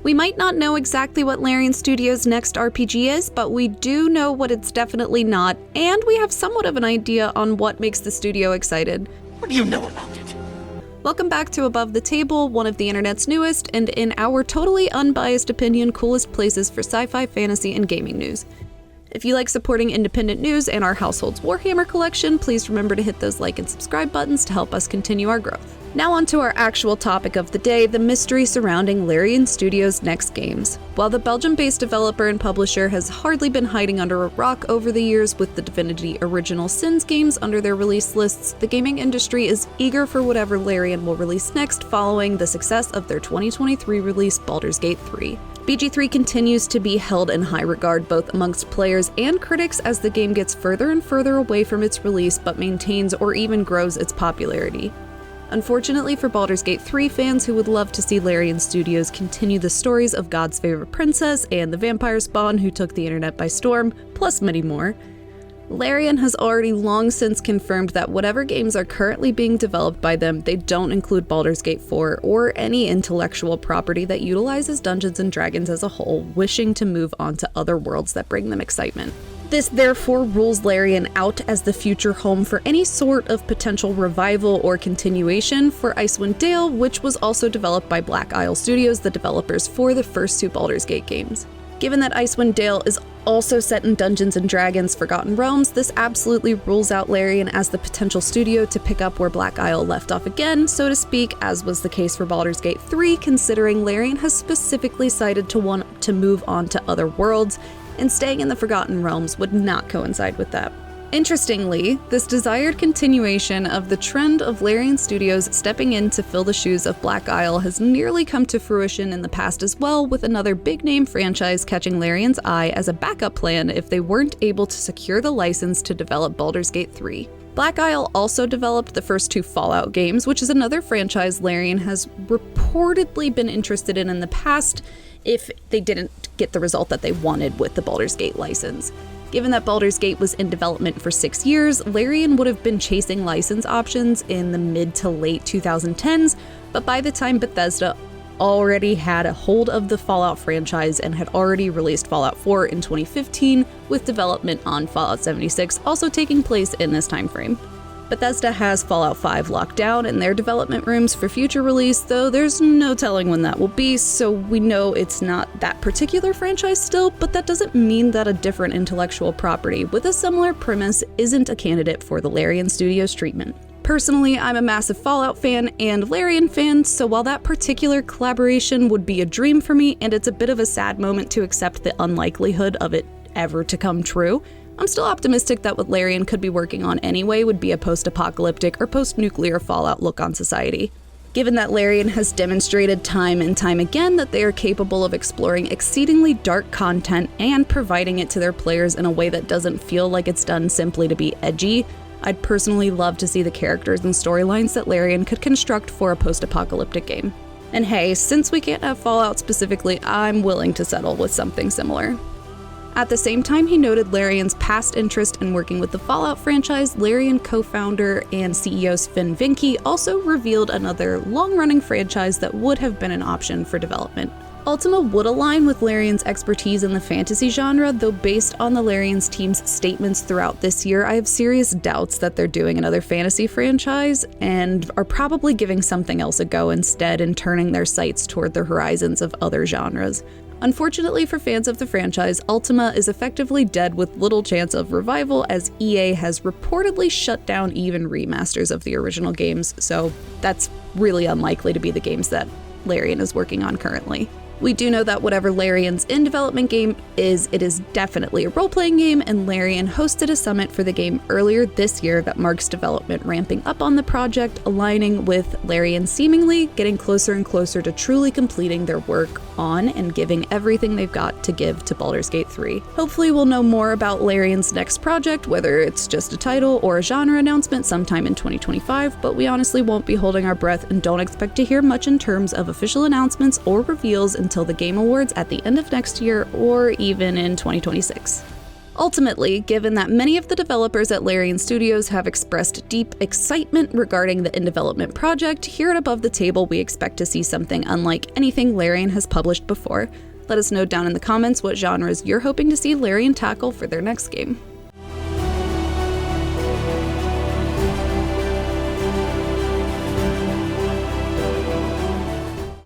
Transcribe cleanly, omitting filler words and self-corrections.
We might not know exactly what Larian Studios' next RPG is, but we do know what it's definitely not, and we have somewhat of an idea on what makes the studio excited. What do you know about it? Welcome back to Above the Table, one of the internet's newest, and in our totally unbiased opinion, coolest places for sci-fi, fantasy, and gaming news. If you like supporting independent news and our household's Warhammer collection, please remember to hit those like and subscribe buttons to help us continue our growth. Now on to our actual topic of the day, the mystery surrounding Larian Studios' next games. While the Belgium-based developer and publisher has hardly been hiding under a rock over the years with the Divinity Original Sins games under their release lists, the gaming industry is eager for whatever Larian will release next following the success of their 2023 release Baldur's Gate 3. BG3 continues to be held in high regard both amongst players and critics as the game gets further and further away from its release but maintains or even grows its popularity. Unfortunately for Baldur's Gate 3 fans who would love to see Larian Studios continue the stories of God's favorite princess and the vampire spawn who took the internet by storm, plus many more, Larian has already long since confirmed that whatever games are currently being developed by them, they don't include Baldur's Gate 4 or any intellectual property that utilizes Dungeons & Dragons as a whole, wishing to move on to other worlds that bring them excitement. This therefore rules Larian out as the future home for any sort of potential revival or continuation for Icewind Dale, which was also developed by Black Isle Studios, the developers for the first two Baldur's Gate games. Given that Icewind Dale is also set in Dungeons & Dragons Forgotten Realms, this absolutely rules out Larian as the potential studio to pick up where Black Isle left off again, so to speak, as was the case for Baldur's Gate 3, considering Larian has specifically cited to want to move on to other worlds, and staying in the Forgotten Realms would not coincide with that. Interestingly, this desired continuation of the trend of Larian Studios stepping in to fill the shoes of Black Isle has nearly come to fruition in the past as well, with another big-name franchise catching Larian's eye as a backup plan if they weren't able to secure the license to develop Baldur's Gate 3. Black Isle also developed the first two Fallout games, which is another franchise Larian has reportedly been interested in the past if they didn't get the result that they wanted with the Baldur's Gate license. Given that Baldur's Gate was in development for 6 years, Larian would have been chasing license options in the mid to late 2010s, but by the time Bethesda already had a hold of the Fallout franchise and had already released Fallout 4 in 2015, with development on Fallout 76 also taking place in this time frame. Bethesda has Fallout 5 locked down in their development rooms for future release, though there's no telling when that will be, so we know it's not that particular franchise still, but that doesn't mean that a different intellectual property with a similar premise isn't a candidate for the Larian Studios treatment. Personally, I'm a massive Fallout fan and Larian fan, so while that particular collaboration would be a dream for me, and it's a bit of a sad moment to accept the unlikelihood of it ever to come true, I'm still optimistic that what Larian could be working on anyway would be a post-apocalyptic or post-nuclear Fallout look on society. Given that Larian has demonstrated time and time again that they are capable of exploring exceedingly dark content and providing it to their players in a way that doesn't feel like it's done simply to be edgy, I'd personally love to see the characters and storylines that Larian could construct for a post-apocalyptic game. And hey, since we can't have Fallout specifically, I'm willing to settle with something similar. At the same time, he noted Larian's past interest in working with the Fallout franchise. Larian co-founder and CEO Sven Vincke also revealed another long-running franchise that would have been an option for development. Ultima would align with Larian's expertise in the fantasy genre, though based on the Larian's team's statements throughout this year, I have serious doubts that they're doing another fantasy franchise and are probably giving something else a go instead and turning their sights toward the horizons of other genres. Unfortunately for fans of the franchise, Ultima is effectively dead with little chance of revival, as EA has reportedly shut down even remasters of the original games, so that's really unlikely to be the games that Larian is working on currently. We do know that whatever Larian's in-development game is, it is definitely a role-playing game, and Larian hosted a summit for the game earlier this year that marks development ramping up on the project, aligning with Larian seemingly getting closer and closer to truly completing their work on and giving everything they've got to give to Baldur's Gate 3. Hopefully we'll know more about Larian's next project, whether it's just a title or a genre announcement sometime in 2025, but we honestly won't be holding our breath and don't expect to hear much in terms of official announcements or reveals until the Game Awards at the end of next year or even in 2026. Ultimately, given that many of the developers at Larian Studios have expressed deep excitement regarding the in-development project, here at Above the Table we expect to see something unlike anything Larian has published before. Let us know down in the comments what genres you're hoping to see Larian tackle for their next game.